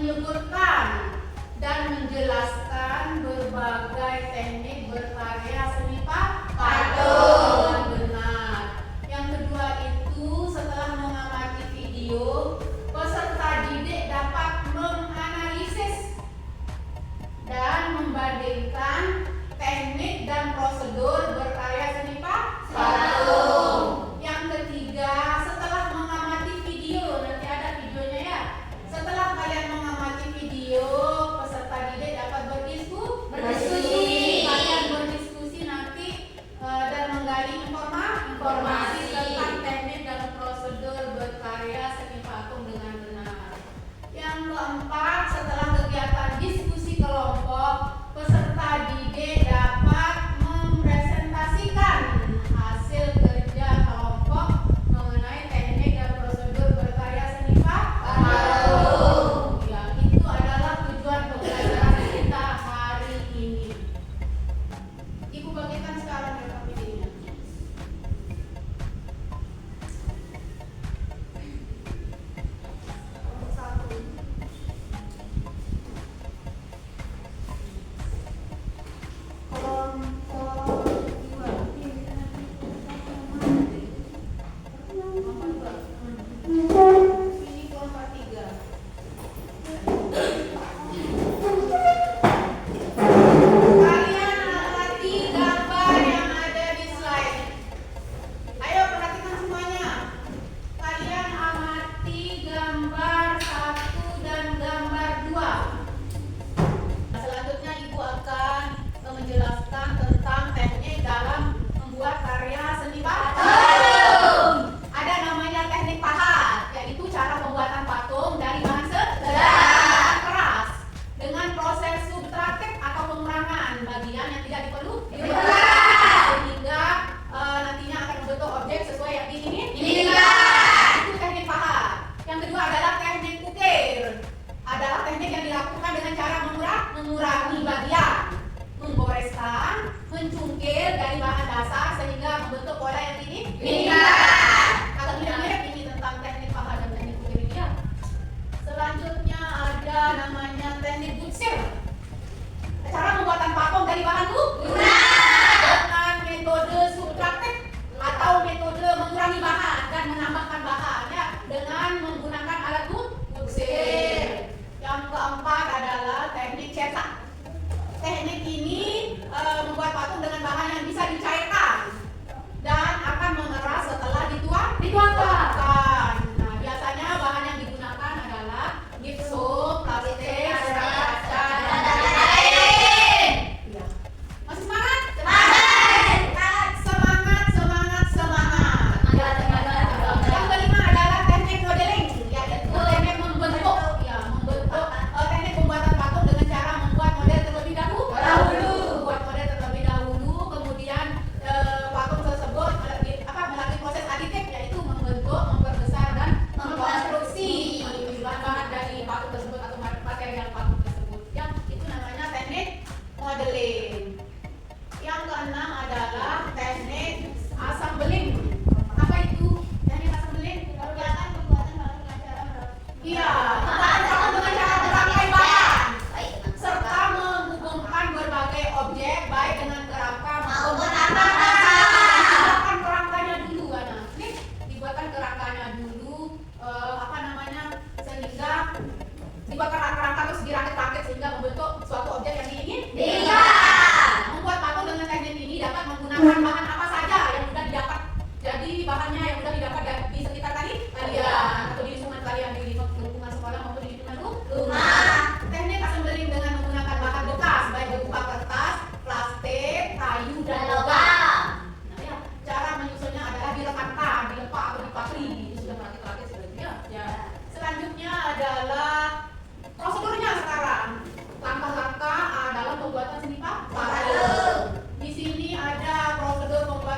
menyebutkan dan menjelaskan berbagai teknik berkarya seni patung dengan benar. Yang kedua itu, setelah mengamati video, peserta didik dapat menganalisis dan membandingkan teknik dan prosedur berkarya seni patung. Yang ketiga, setelah mengamati video, nanti ada videonya ya. Setelah kalian mengamati video, peserta didik dapat berdiskusi. Kalian berdiskusi nanti dan menggali informasi tentang teknik dan prosedur berkarya seni patung dengan benar. Yang keempat, setelah kegiatan diskusi kelompok, peserta didik dapat mempresentasikan hasil kerja kelompok mengenai teknik dan prosedur berkarya seni patung. Ya, itu adalah tujuan pembelajaran kita hari ini. Ibu bagikan sekarang ya videonya. Satu. Ini kelompok 3. Kalian amati gambar yang ada di slide. Ayo perhatikan semuanya. Kalian amati gambar 1 dan gambar 2. Selanjutnya Ibu akan menjelaskan tentang teknik dalam membuat karya seni patung. Ada namanya teknik pahat, yaitu cara pembuatan patung dari bahan sedang keras dengan proses subtraktif atau pengurangan bagian yang tidak diperlukan sehingga nantinya akan membentuk objek sesuai yang diinginkan. Itu teknik pahat. Yang kedua adalah teknik ukir. Adalah teknik yang dilakukan dengan cara mengurangi bagian, menggoreskan, mencungkil dari bahan dasar sehingga membentuk pola yang diinginkan. Agak mirip ini tentang teknik pahat dan teknik ukir ini ya. Selanjutnya ada namanya teknik butsir. Cara pembuatan patung dari bahan dengan metode subtraktif atau metode mengurangi bahan dan menambahkan bahan ya dengan menggunakan alat butsir. Yang keempat adalah teknik cetak. Teknik ini membuat patung dengan bahan yang bisa dicairkan dan akan mengeras setelah dituangkan. Nah, biasanya bahan yang digunakan adalah gipsum, plastik, serat kaca, dan lain-lain. Ya. Masih semangat? Semangat. Yang kelima adalah teknik modeling, yaitu teknik membentuk, teknik pembuatan patung dengan cara membuat model terlebih dahulu, kemudian patung tersebut melalui proses aditif, yaitu membentuk, memperbesar dan mengkonstruksi bahan-bahan dari patung tersebut atau material patung tersebut. Yang itu namanya teknik modeling. Yang keenam adalah teknik assembling. Apa itu teknik assembling? Kegiatan pembuatan patung dengan cara merangkai bahan serta menghubungkan berbagai objek baik dengan kerangka maupun tanpa dibuatkan kerangkanya dulu dibuatkan kerangkanya dulu sehingga dibuatkan kerangka terus dirakit-rakit sehingga membentuk suatu objek yang diinginkan. Membuat patung dengan teknik ini dapat menggunakan bahan apa saja yang mudah didapat. Jadi bahannya yang mudah didapat di sekitar kalian atau di lingkungan kalian, di lingkungan sekolah maupun di lingkungan rumah. Teknik assembling dengan menggunakan bahan bekas baik berupa kertas, plastik, kayu, dan logam. Nah, ya, cara menyusunnya adalah dilekatkan, dilepak atau dipatri. Itu sudah merakit-rakit sebelumnya. Ya. Selanjutnya adalah prosedurnya sekarang. Langkah-langkah dalam pembuatan seni patung. Di sini ada prosedur pembuatan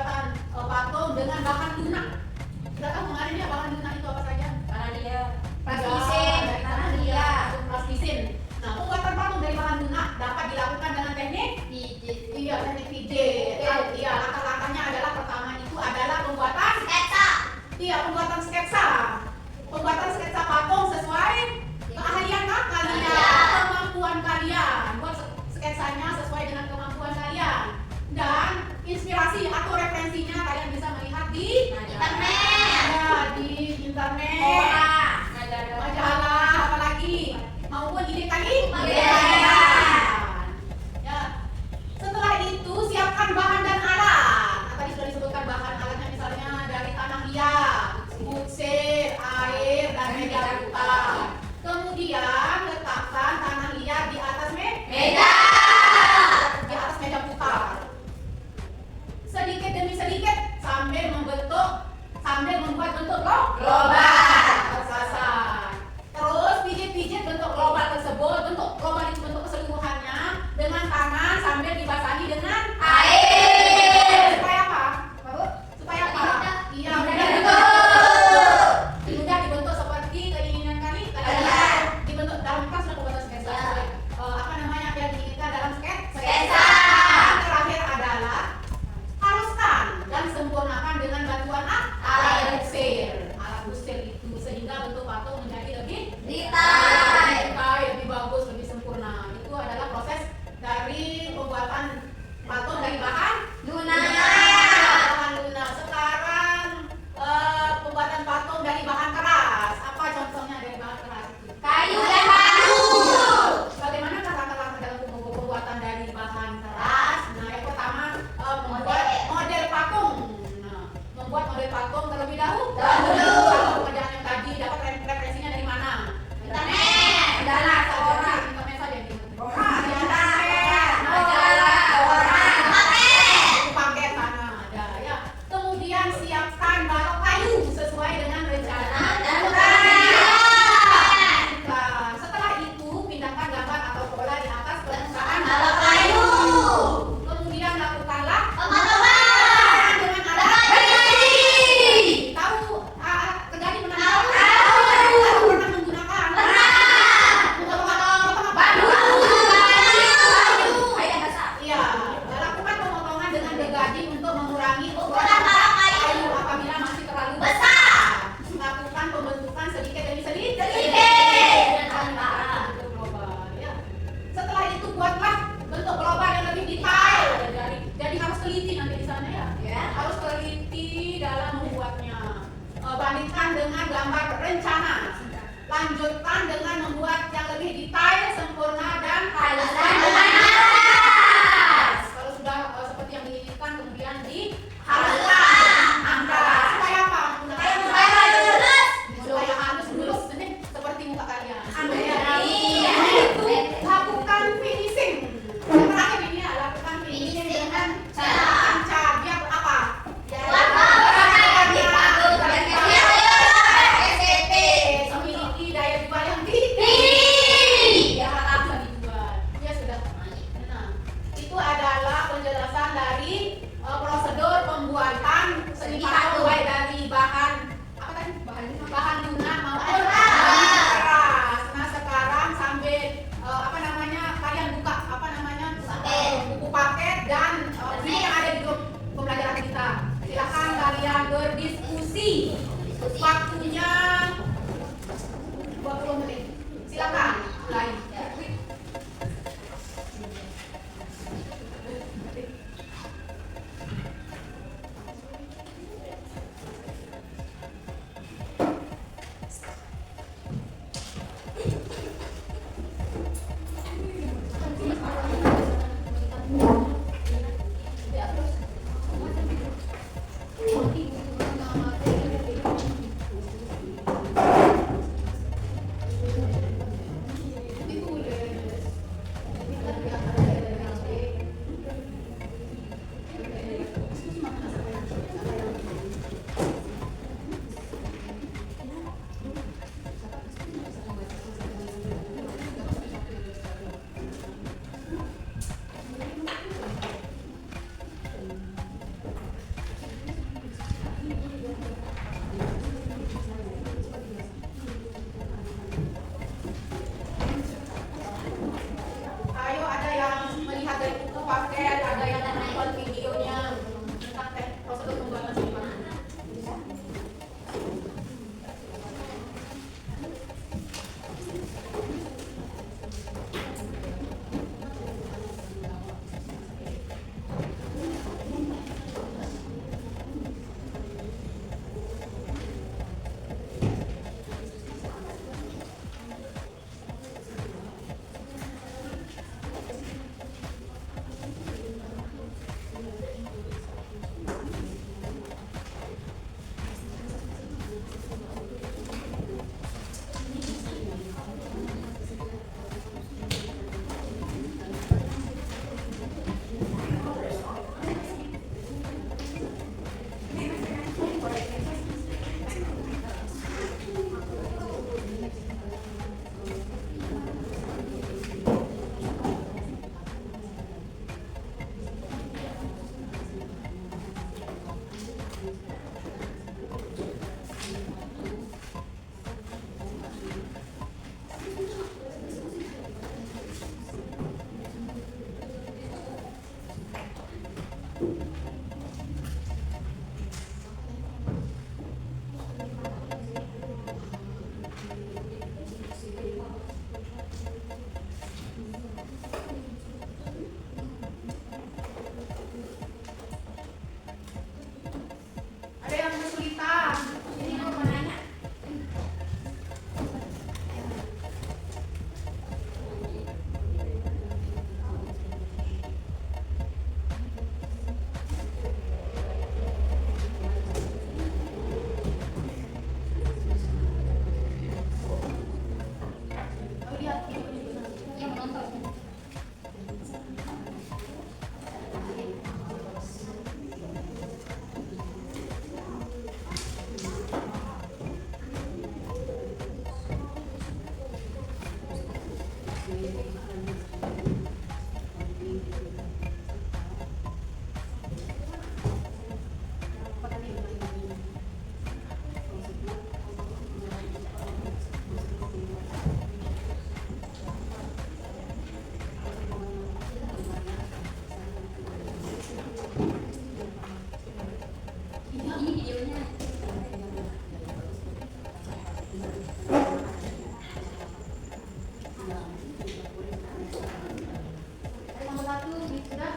dimulai. Ayo, ada yang melihat dari buku paket, ada yang menonton videonya tentang prosedur pembuatan simpangan. Ada yang kesulitan? Ini aku mau nanya. Oh, lihat yang menonton. Ini videonya. Nomor satu sudah.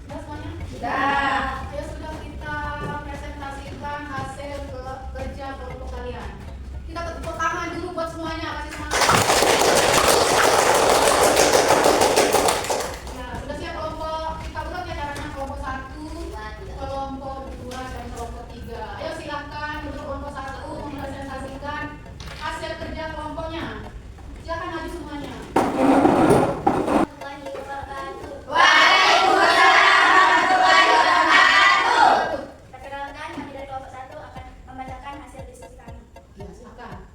Sudah semuanya? Sudah. Ayo sudah kita presentasikan hasil kerja kelompok kalian. Kita tepuk tangan dulu buat semuanya, kasih semangat. Ya, sudah siap kelompok? Kita ulang ya caranya kelompok 1, kelompok 2, dan kelompok 3. Ayo silakan untuk kelompok 1 mempresentasikan hasil kerja kelompoknya. Silakan maju semuanya. Perkenalkan, kami dari kelompok 1 akan membacakan hasil diskusi kami. Ya, silakan.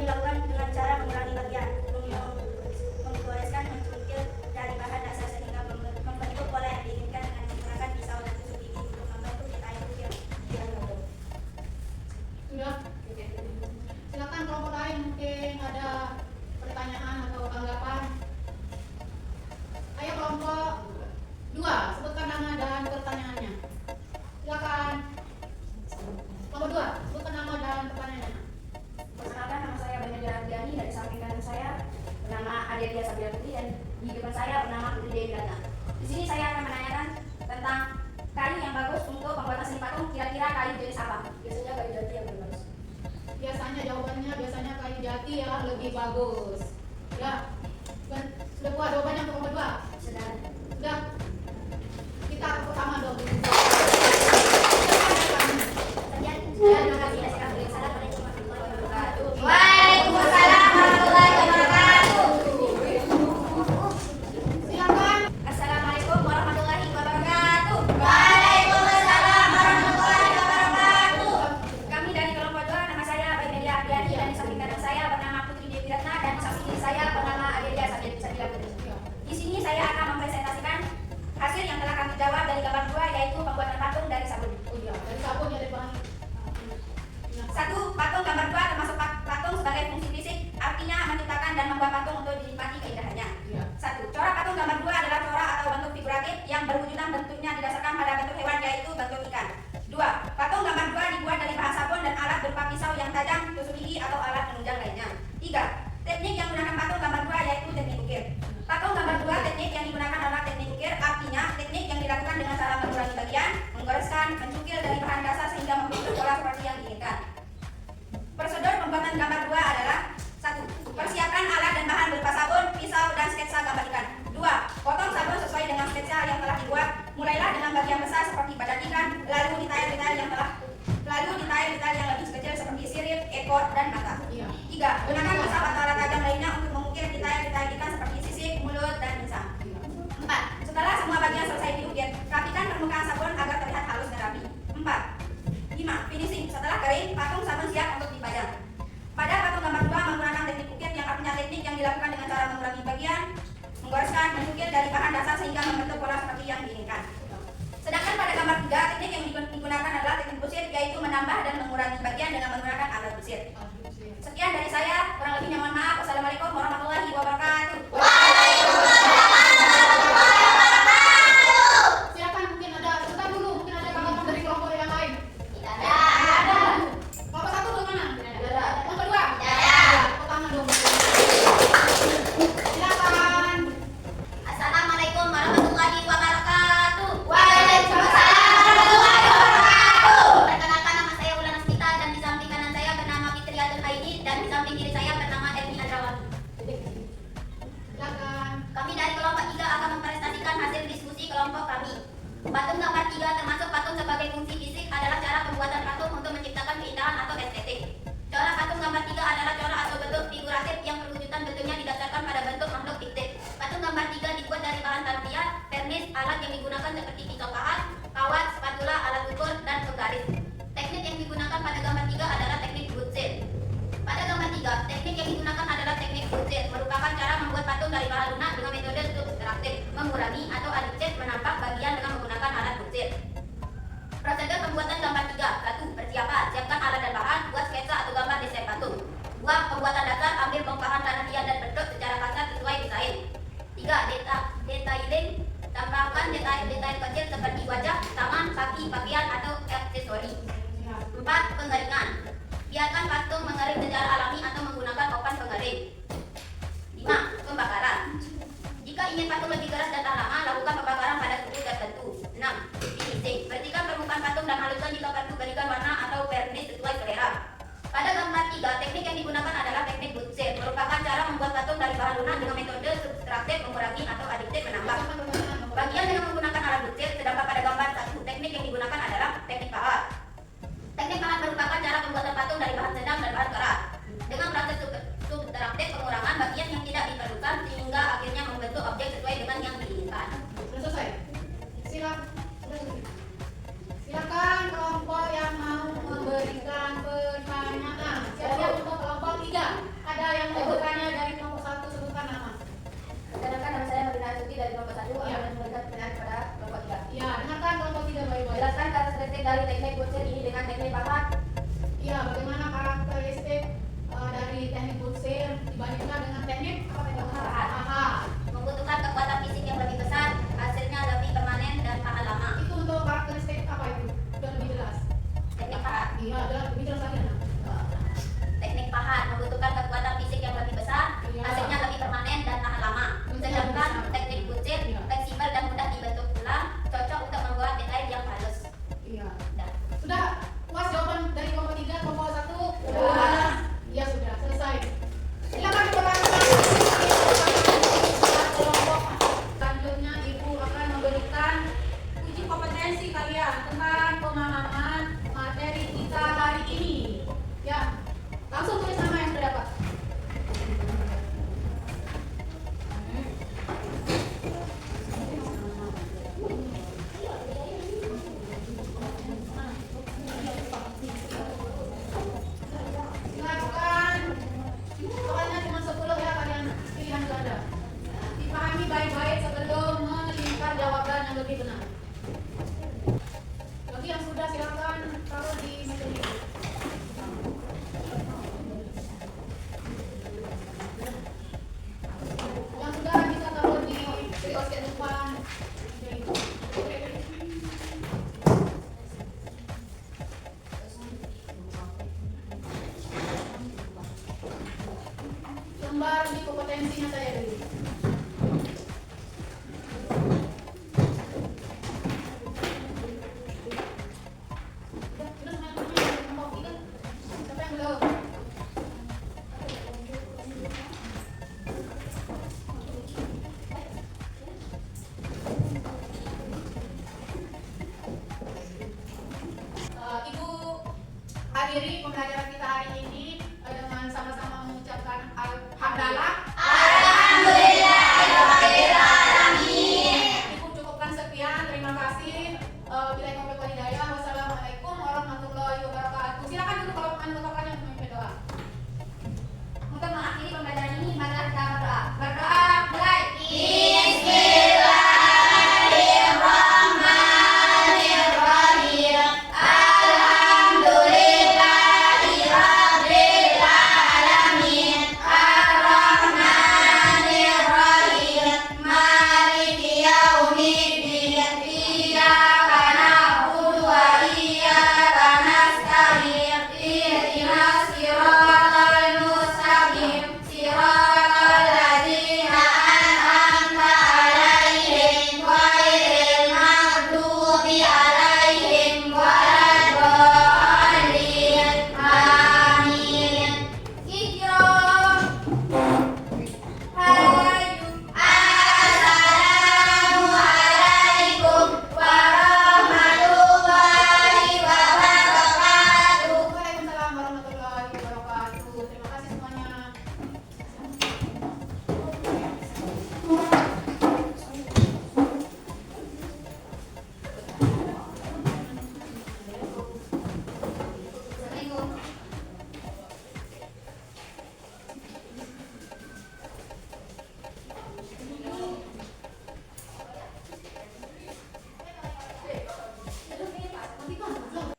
dilakukan dengan cara mengurangi bagian, menggoreskan, mencungkil dari bahan dasar sehingga membentuk pola yang diinginkan dengan menggunakan pisau dan tusuk gigi untuk membentuk detail ukir yang bentuk. Sudah? Silakan kelompok lain mungkin ada pertanyaan atau tanggapan. Ayo kelompok 2, sebutkan nama dan pertanyaannya. Silakan. Kelompok 2, sebutkan nama dan pertanyaannya. Perkenalkan, nama saya Benya Ardiani, dari samping kanan saya bernama Adelia Sabila Putri dan di depan saya bernama Putri Dewi Ratna. Di sini saya akan menanyakan tentang kayu yang bagus untuk pembuatan seni patung. Kira-kira kayu jenis apa? Biasanya kayu jati yang lebih bagus. Biasanya jawabannya kayu jati yang lebih bagus. Ya, sudah puas jawabannya untuk kelompok 2? Sudah. Kita pertama dong. Terima kasih. Assalamualaikum warahmatullahi wabarakatuh. Waalaikumsalam warahmatullahi wabarakatuh. Silakan. Assalamualaikum warahmatullahi wabarakatuh. Waalaikumsalam warahmatullahi wabarakatuh. Kami dari kelompok 2, nama saya Benya Ardiani dan di samping kanan saya bernama Putri Dewi Ratna dan di samping kiri saya bernama Adelia Sabila Putri. Di sini saya akan mempresentasikan hasil yang telah kami jawab dari gambar 2, yaitu pembuatan patung dari sabun. Oh iya, dari sabun ya, dari bahan. 1. Patung gambar 2 termasuk patung sebagai fungsi fisik, artinya menciptakan dan membuat patung untuk dinikmati keindahannya. 1. Corak patung gambar 2 adalah corak atau bentuk figuratif yang berwujudan bentuknya didasarkan pada bentuk hewan, yaitu bentuk ikan. 2. Patung gambar 2 dibuat dari bahan sabun dan alat berupa pisau yang tajam, tusuk gigi atau alat penunjang lainnya. 3. Teknik yang menggunakan patung gambar 2 yaitu teknik ukir. Patung gambar 2 teknik yang digunakan adalah teknik ukir, artinya teknik yang dilakukan dengan cara mengurangi bagian, menggoreskan, mencukil dari bahan dasar sehingga membentuk pola seperti yang diinginkan. Prosedur pembuatan gambar 2 adalah 1. Persiapkan alat dan bahan berupa sabun, pisau, dan sketsa gambar ikan. 2. Potong sabun sesuai dengan sketsa yang telah dibuat. Mulailah dengan bagian besar seperti badan ikan, lalu detail-detail yang lebih kecil seperti sirip, ekor, dan mata. 3. Gunakan pisau atau alat tajam lainnya untuk mengukir detail-detail ikan seperti sisik, mulut, dan insang. 4. Setelah semua bagian selesai diukir, rapikan permukaan sabun agar terlihat halus dan rapi. 5. Finishing. Setelah kering, patung sabun siap untuk dipajang. Pada patung gambar 2 menggunakan teknik ukir yang artinya teknik yang dilakukan dengan cara mengurangi bagian, menggoreskan, mencukil dari bahan dasar sehingga membentuk pola seperti yang diinginkan. Sedangkan pada gambar 3, teknik yang digunakan adalah teknik busir, yaitu menambah dan mengurangi bagian dengan menggunakan alat busir. Sekian dari saya, kurang lebihnya mohon maaf. Wassalamualaikum warahmatullahi wabarakatuh. Silakan, mungkin ada, sebentar dulu, mungkin ada tanggapan dari kelompok yang lain. Ada. Kelompok 1 bagaimana? Kelompok 2? Pertama dong. Silakan. Assalamualaikum warahmatullahi wabarakatuh. Waalaikumsalam warahmatullahi wabarakatuh. Perkenalkan, nama saya Wulan Asmita dan di samping kanan saya bernama Fitri Adul Haidi dan di samping kiri saya bernama Erni Andrawati. Silakan. Kami dari kelompok 3 akan mempresentasikan hasil diskusi kelompok kami. Patung gambar 3 termasuk patung sebagai fungsi fisik adalah cara pembuatan patung untuk menciptakan keindahan atau estetik. Corak patung gambar 3 adalah corak atau bentuk figuratif yang perwujudan bentuknya didasarkan pada bentuk makhluk fiktif. Patung gambar 3 dibuat dari bahan tarbiyat, vernis, alat yang digunakan seperti pisau pahat, kawat, spatula, alat ukur, dan penggaris. Teknik yang digunakan pada gambar 3 adalah teknik butsir. Pada gambar 3, teknik yang digunakan adalah teknik butsir, merupakan cara membuat patung dari bahan lunak dengan metode subtraktif, mengurangi atau adiktif menambah bagian dengan menggunakan alat butsir. Prosedur pembuatan gambar 3. 1. Persiapan. Siapkan alat dan bahan, buat sketsa atau gambar desain patung. 2. Pembuatan dasar, ambil bongkahan tanah liat dan bentuk secara kasar sesuai desain. 3. Detailing. Tambahkan detail-detail kecil seperti wajah, tangan, kaki, pakaian, atau aksesori. 4. Pengeringan. Biarkan patung mengering secara alami atau menggunakan oven pengering. 5. Pembakaran. Jika ingin patung lebih keras dan tahan lama, lakukan pembakaran pada suhu tertentu. 6. Finishing. Bersihkan permukaan patung dan haluskan jika perlu berikan warna atau vernis sesuai selera. Pada gambar 3, teknik yang digunakan adalah teknik butsir, merupakan cara membuat patung dari bahan lunak dengan metode subtraktif, mengurangi atau adiktif menambah bagian dengan menggunakan alat butsir. Sedangkan pada gambar 1, teknik yang digunakan adalah teknik pahat. Teknik pahat merupakan cara pembuatan patung dari bahan sedang dan bahan keras dengan proses subtraktif, pengurangan bagian yang tidak diperlukan sehingga akhirnya membentuk objek sesuai dengan yang diinginkan. Sudah selesai. Silakan kelompok yang mau memberikan pertanyaan. Siapa untuk kelompok 3? dari teknik butsir ini dengan teknik pahat? Iya, bagaimana karakteristik dari teknik butsir dibandingkan dengan teknik pahat? Membutuhkan kekuatan fisik yang lebih besar, hasilnya lebih permanen dan tahan lama. Itu untuk karakteristik apa itu? Sudah lebih jelas. Teknik pahat. Iya, sudah lebih jelas lagi. Nah. Teknik pahat membutuhkan kekuatan fisik yang lebih besar, Iya. hasilnya lebih permanen dan tahan lama. Sedangkan teknik butsir Iya. fleksibel dan mudah dibentuk ulang, cocok untuk membuat desain yang halus. Iya. Dah. Sudah puas jawaban dari kelompok 3, kelompok 1? Sudah. Iya, sudah selesai. Silakan diperlakukan. Kelompok selanjutnya Ibu akan memberikan uji kompetensi kalian tentang pemahaman materi kita hari ini. Ya, langsung tulis nama yang sudah dapat. Silakan. Soalnya cuma 10 ya kalian pilihan ganda. Dipahami baik-baik sebelum melingkar jawaban yang lebih benar. Bagi yang sudah silakan taruh di meja ini. Yang sudah bisa taruh di kios ke depan. Lembar di kompetensinya saya dulu. Sudah semuanya kelompok 3. Siapa yang belum? Ibu hadiri pembelajaran kita hari ini dengan sama-sama mengucapkan alhamdulillah